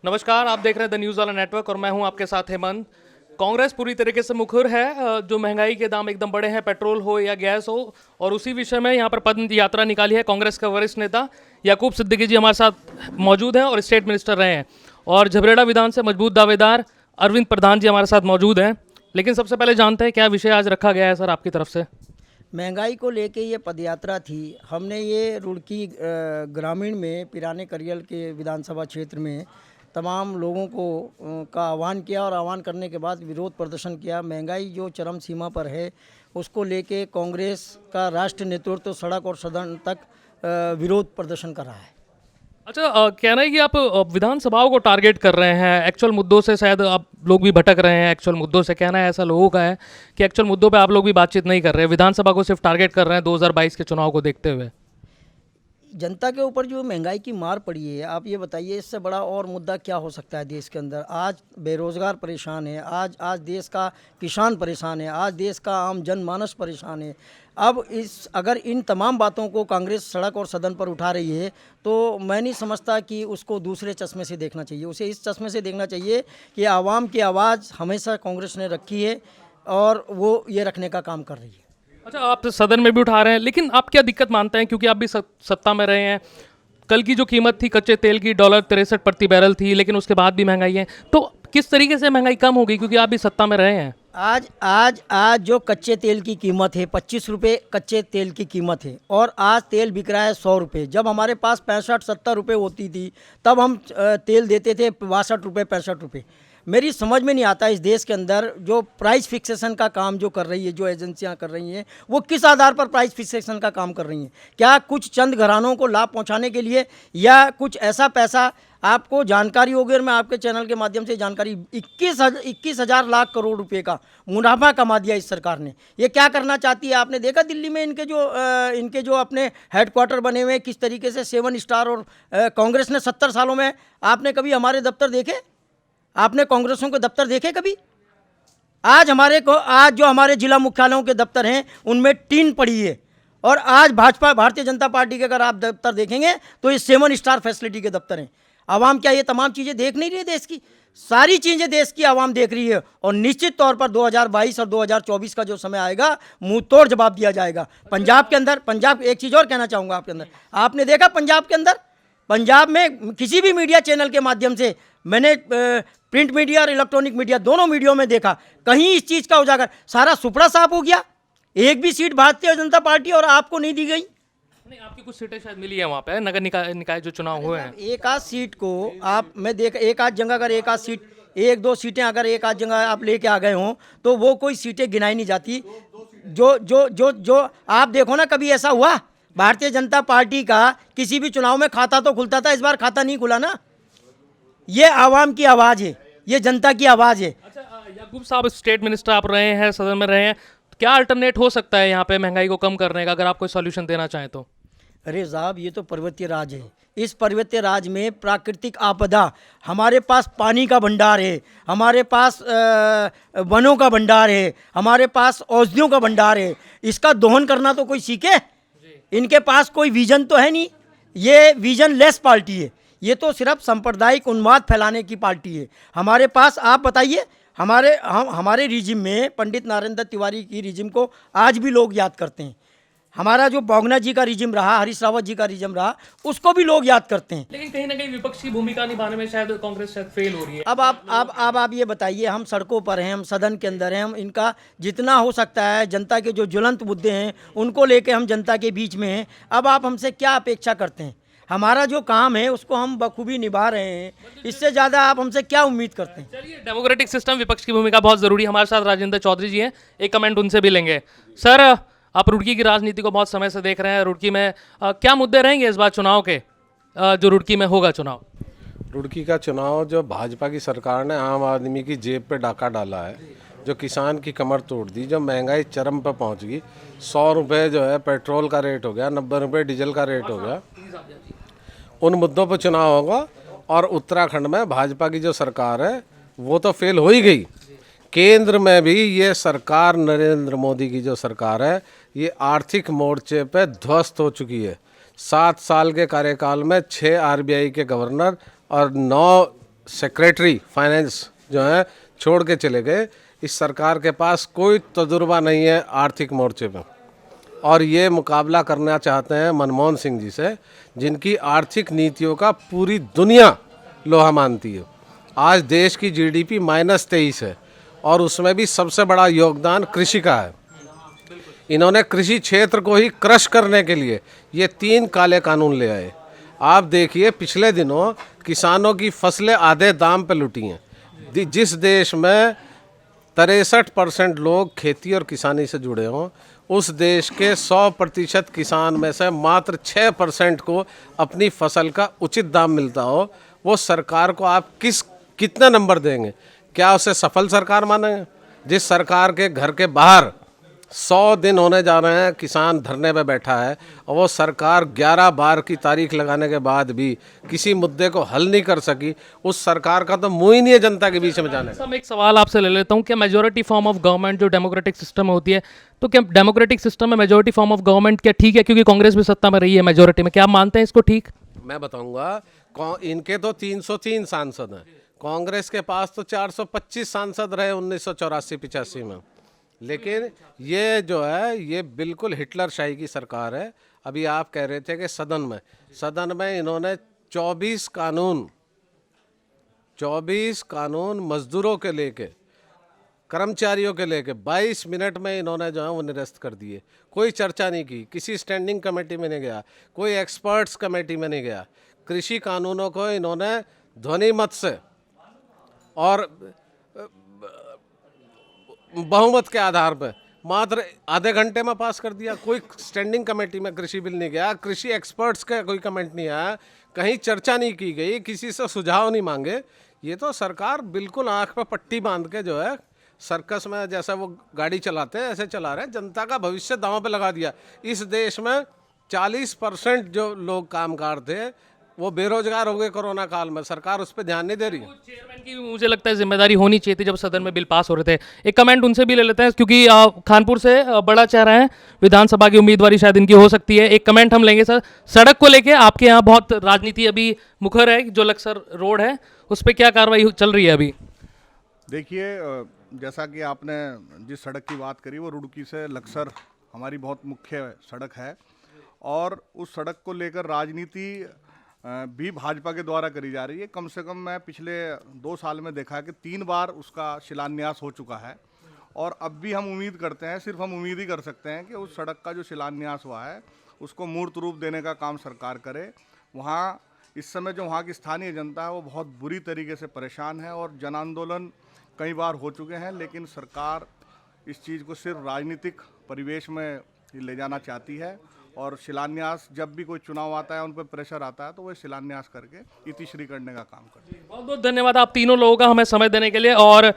नमस्कार, आप देख रहे हैं द न्यूज़ वाला नेटवर्क और मैं हूं आपके साथ हेमंत। कांग्रेस पूरी तरीके से मुखर है। जो महंगाई के दाम एकदम बढ़े हैं, पेट्रोल हो या गैस हो, और उसी विषय में यहां पर पद यात्रा निकाली है कांग्रेस के वरिष्ठ नेता याकूब सिद्दीकी जी हमारे साथ मौजूद हैं और स्टेट मिनिस्टर रहे हैं। और झबरेड़ा विधान से मजबूत दावेदार अरविंद प्रधान जी हमारे साथ मौजूद हैं। लेकिन सबसे पहले जानते हैं क्या विषय आज रखा गया है सर आपकी तरफ से। महंगाई को लेके ये पदयात्रा थी। हमने ये रुड़की ग्रामीण में पिराने करियल के विधानसभा क्षेत्र में तमाम लोगों को का आह्वान किया और आह्वान करने के बाद विरोध प्रदर्शन किया। महंगाई जो चरम सीमा पर है उसको लेके कांग्रेस का राष्ट्रीय नेतृत्व सड़क और सदन तक विरोध प्रदर्शन कर रहा है। अच्छा, कहना है कि आप विधानसभाओं को टारगेट कर रहे हैं, एक्चुअल मुद्दों से शायद आप लोग भी भटक रहे हैं। एक्चुअल मुद्दों से कहना है ऐसा लोगों का है कि एक्चुअल मुद्दों पे आप लोग भी बातचीत नहीं कर रहे हैं, विधानसभा को सिर्फ टारगेट कर रहे हैं 2022 के चुनाव को देखते हुए। जनता के ऊपर जो महंगाई की मार पड़ी है, आप ये बताइए इससे बड़ा और मुद्दा क्या हो सकता है देश के अंदर। आज बेरोज़गार परेशान है, आज देश का किसान परेशान है, आज देश का आम जनमानस परेशान है। अब अगर इन तमाम बातों को कांग्रेस सड़क और सदन पर उठा रही है तो मैं नहीं समझता कि उसको दूसरे चश्मे से देखना चाहिए। उसे इस चश्मे से देखना चाहिए कि आवाम की आवाज़ हमेशा कांग्रेस ने रखी है और वो ये रखने का काम कर रही है। अच्छा, आप सदन में भी उठा रहे हैं, लेकिन आप क्या दिक्कत मानते हैं, क्योंकि आप भी सत्ता में रहे हैं। कल की जो कीमत थी कच्चे तेल की $63 प्रति बैरल थी, लेकिन उसके बाद भी महंगाई है। तो किस तरीके से महंगाई कम होगी, क्योंकि आप भी सत्ता में रहे हैं। आज जो कच्चे तेल की कीमत है 25 रुपये कच्चे तेल की कीमत है और आज तेल बिक रहा है 100 रुपये। जब हमारे पास 65-70 रुपये होती थी तब हम तेल देते थे 62 रुपये 65 रुपये। मेरी समझ में नहीं आता इस देश के अंदर जो प्राइस फिक्सेशन का काम जो कर रही है, जो एजेंसियां कर रही हैं, वो किस आधार पर प्राइस फिक्सेशन का काम कर रही हैं। क्या कुछ चंद घरानों को लाभ पहुंचाने के लिए, या कुछ ऐसा पैसा आपको जानकारी होगी, और मैं आपके चैनल के माध्यम से जानकारी 21,000 लाख करोड़ रुपए का मुनाफा कमा दिया इस सरकार ने। ये क्या करना चाहती है? आपने देखा दिल्ली में इनके जो अपने हेडक्वार्टर बने हुए किस तरीके से 7 स्टार, और कांग्रेस ने 70 सालों में आपने कभी हमारे दफ्तर देखे? आपने कांग्रेसों के दफ्तर देखे कभी? आज जो हमारे जिला मुख्यालयों के दफ्तर हैं उनमें टीन पड़ी है, और आज भारतीय जनता पार्टी के अगर आप दफ्तर देखेंगे तो ये 7 स्टार फैसिलिटी के दफ्तर हैं। आवाम क्या ये तमाम चीज़ें देख नहीं रही है? देश की सारी चीज़ें देश की आवाम देख रही है, और निश्चित तौर पर 2022 और 2024 का जो समय आएगा मुंह तोड़ जवाब दिया जाएगा। पंजाब के अंदर, पंजाब, एक चीज़ और कहना चाहूँगा आपके अंदर, आपने देखा पंजाब के अंदर, पंजाब में किसी भी मीडिया चैनल के माध्यम से मैंने प्रिंट मीडिया और इलेक्ट्रॉनिक मीडिया दोनों मीडियो में देखा, कहीं इस चीज़ का उजागर, सारा सुपड़ा साफ हो गया। एक भी सीट भारतीय जनता पार्टी और आपको नहीं दी गई। नहीं, आपकी कुछ सीटें शायद मिली है वहाँ पे, नगर निकाय जो चुनाव हुए हैं। एक आध सीट को आप, मैं देख, एक आध जगह अगर एक आध सीट, 1-2 सीटें अगर एक आध जगह आप लेके आ गए हों तो वो कोई सीटें गिनाई नहीं जाती। जो आप देखो ना, कभी ऐसा हुआ भारतीय जनता पार्टी का किसी भी चुनाव में खाता तो खुलता था, इस बार खाता नहीं खुला ना। ये आवाम की आवाज़ है, ये जनता की आवाज़ है। अच्छा, याकूब साहब स्टेट मिनिस्टर आप रहे हैं, सदन में रहे हैं, क्या अल्टरनेट हो सकता है यहाँ पे महंगाई को कम करने का, अगर आप कोई सॉल्यूशन देना चाहें तो? अरे साहब, ये तो पर्वतीय राज है। इस पर्वतीय राज में प्राकृतिक आपदा, हमारे पास पानी का भंडार है, हमारे पास वनों का भंडार है, हमारे पास औषधियों का भंडार है। इसका दोहन करना तो कोई सीखे। इनके पास कोई विजन तो है नहीं, ये विजन लेस पार्टी है। ये तो सिर्फ सांप्रदायिक उन्माद फैलाने की पार्टी है। हमारे पास, आप बताइए, हमारे रिजिम में पंडित नारायण दत्त तिवारी की रिजिम को आज भी लोग याद करते हैं। हमारा जो बोगना जी का रिजिम रहा, हरीश रावत जी का रिजिम रहा, उसको भी लोग याद करते हैं। लेकिन कहीं ना कहीं विपक्ष की भूमिका निभाने में शायद कांग्रेस शायद फेल हो रही है। अब आप ये बताइए, हम सड़कों पर हैं, हम सदन के अंदर हैं, हम इनका जितना हो सकता है जनता के जो ज्वलंत मुद्दे हैं उनको लेके हम जनता के बीच में हैं। अब आप हमसे क्या अपेक्षा करते हैं? हमारा जो काम है उसको हम बखूबी निभा रहे हैं, इससे ज़्यादा आप हमसे क्या उम्मीद करते हैं? चलिए, डेमोक्रेटिक सिस्टम, विपक्ष की भूमिका बहुत जरूरी है। हमारे साथ राजेंद्र चौधरी जी हैं, एक कमेंट उनसे भी लेंगे। सर, आप रुड़की की राजनीति को बहुत समय से देख रहे हैं। रुड़की में क्या मुद्दे रहेंगे इस बार चुनाव के, जो रुड़की में होगा चुनाव? रुड़की का चुनाव जो भाजपा की सरकार ने आम आदमी की जेब पे डाका डाला है, जो किसान की कमर तोड़ दी, जो महंगाई चरम पर पहुंच गई, 100 रुपये जो है पेट्रोल का रेट हो गया, 90 रुपये डीजल का रेट हो गया, उन मुद्दों पर चुनाव होगा। और उत्तराखंड में भाजपा की जो सरकार है वो तो फेल हो ही गई। केंद्र में भी ये सरकार, नरेंद्र मोदी की जो सरकार है, ये आर्थिक मोर्चे पे ध्वस्त हो चुकी है। 7 साल के कार्यकाल में 6 RBI के गवर्नर और 9 सेक्रेटरी फाइनेंस जो है छोड़ के चले गए। इस सरकार के पास कोई तजुर्बा नहीं है आर्थिक मोर्चे पे, और ये मुकाबला करना चाहते हैं मनमोहन सिंह जी से, जिनकी आर्थिक नीतियों का पूरी दुनिया लोहा मानती है। आज देश की जीडीपी -23 है और उसमें भी सबसे बड़ा योगदान कृषि का है। इन्होंने कृषि क्षेत्र को ही क्रश करने के लिए ये 3 काले कानून ले आए। आप देखिए पिछले दिनों किसानों की फसलें आधे दाम पे लुटी हैं। जिस देश में 63% लोग खेती और किसानी से जुड़े हों, उस देश के 100% किसान में से मात्र 6% को अपनी फसल का उचित दाम मिलता हो, वो सरकार को आप कितना नंबर देंगे? क्या उसे सफल सरकार मानेंगे? जिस सरकार के घर के बाहर 100 दिन होने जा रहे हैं किसान धरने पे बैठा है, और वो सरकार 11 बार की तारीख लगाने के बाद भी किसी मुद्दे को हल नहीं कर सकी, उस सरकार का तो मुंह ही नहीं है जनता के बीच में जाने का। मैं एक सवाल आपसे ले लेता हूँ, क्या मेजोरिटी फॉर्म ऑफ गवर्नमेंट जो डेमोक्रेटिक सिस्टम होती है, तो क्या डेमोक्रेटिक सिस्टम में मेजोरिटी फॉर्म ऑफ गवर्नमेंट क्या ठीक है? क्योंकि कांग्रेस भी सत्ता में रही है मेजोरिटी में, क्या आप मानते हैं इसको ठीक? मैं बताऊंगा, इनके तो 303 सांसद हैं, कांग्रेस के पास तो 425 सांसद रहे 1984-85 में। लेकिन ये जो है ये बिल्कुल हिटलर शाही की सरकार है। अभी आप कह रहे थे कि सदन में इन्होंने 24 कानून मजदूरों के लेके, कर्मचारियों के लेके 22 मिनट में इन्होंने जो है वो निरस्त कर दिए। कोई चर्चा नहीं की, किसी स्टैंडिंग कमेटी में नहीं गया, कोई एक्सपर्ट्स कमेटी में नहीं गया। कृषि कानूनों को इन्होंने ध्वनि मत से और बहुमत के आधार पर मात्र आधे घंटे में पास कर दिया। कोई स्टैंडिंग कमेटी में कृषि बिल नहीं गया, कृषि एक्सपर्ट्स का कोई कमेंट नहीं आया, कहीं चर्चा नहीं की गई, किसी से सुझाव नहीं मांगे। ये तो सरकार बिल्कुल आंख पे पट्टी बांध के जो है सर्कस में जैसा वो गाड़ी चलाते हैं ऐसे चला रहे हैं, जनता का भविष्य दांव पे लगा दिया। इस देश में 40% जो लोग कामगार थे वो बेरोजगार हो गए कोरोना काल में, सरकार उस पर ध्यान नहीं दे रही है। चेयरमैन की मुझे लगता है जिम्मेदारी होनी चाहिए थी जब सदन में बिल पास हो रहे थे। एक कमेंट उनसे भी ले लेते हैं, क्योंकि खानपुर से बड़ा चेहरा है, विधानसभा की उम्मीदवारी शायद इनकी हो सकती है। एक कमेंट हम लेंगे सर, सड़क को लेके आपके यहाँ बहुत राजनीति अभी मुखर है, जो लक्सर रोड है उस पर क्या कार्रवाई चल रही है अभी? देखिए, जैसा कि आपने जिस सड़क की बात करी वो रुड़की से लक्सर हमारी बहुत मुख्य सड़क है, और उस सड़क को लेकर राजनीति भी भाजपा के द्वारा करी जा रही है। कम से कम मैं पिछले 2 साल में देखा है कि 3 बार उसका शिलान्यास हो चुका है, और अब भी हम उम्मीद करते हैं, सिर्फ हम उम्मीद ही कर सकते हैं कि उस सड़क का जो शिलान्यास हुआ है उसको मूर्त रूप देने का काम सरकार करे। वहाँ इस समय जो वहाँ की स्थानीय जनता है वो बहुत बुरी तरीके से परेशान है, और जन आंदोलन कई बार हो चुके हैं, लेकिन सरकार इस चीज़ को सिर्फ राजनीतिक परिवेश में ले जाना चाहती है। और शिलान्यास, जब भी कोई चुनाव आता है उन पर प्रेशर आता है तो वो शिलान्यास करके इतिश्री करने का काम करते हैं। बहुत बहुत धन्यवाद आप तीनों लोगों का हमें समय देने के लिए, और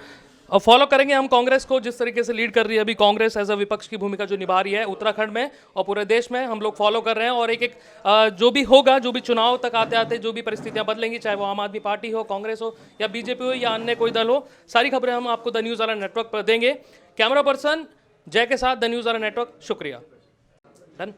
फॉलो करेंगे हम कांग्रेस को जिस तरीके से लीड कर रही है अभी कांग्रेस एज अ विपक्ष की भूमिका जो निभा रही है उत्तराखंड में और पूरे देश में, हम लोग फॉलो कर रहे हैं। और एक जो भी होगा, जो भी चुनाव तक आते आते जो भी परिस्थितियां बदलेंगी, चाहे वो आम आदमी पार्टी हो, कांग्रेस हो या बीजेपी हो या अन्य कोई दल हो, सारी खबरें हम आपको द न्यूज़ वाला नेटवर्क पर देंगे। कैमरा पर्सन जय के साथ द न्यूज़ वाला नेटवर्क, शुक्रिया। डन।